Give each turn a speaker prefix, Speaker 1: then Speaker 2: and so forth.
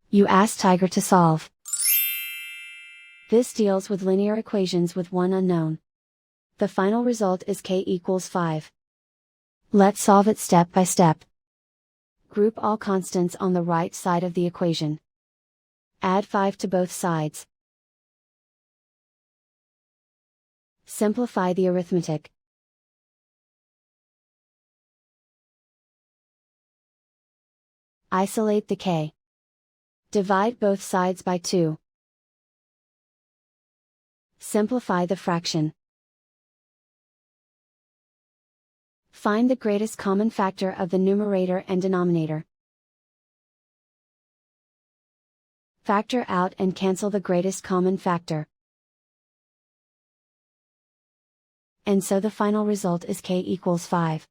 Speaker 1: You ask Tiger to solve. This deals with linear equations with one unknown. The final result is k equals 5. Let's solve it step by step. Group all constants on the right side of the equation. Add 5 to both sides. Simplify the arithmetic. Isolate the k. Divide both sides by 2. Simplify the fraction. Find the greatest common factor of the numerator and denominator. Factor out and cancel the greatest common factor. And so the final result is k equals 5.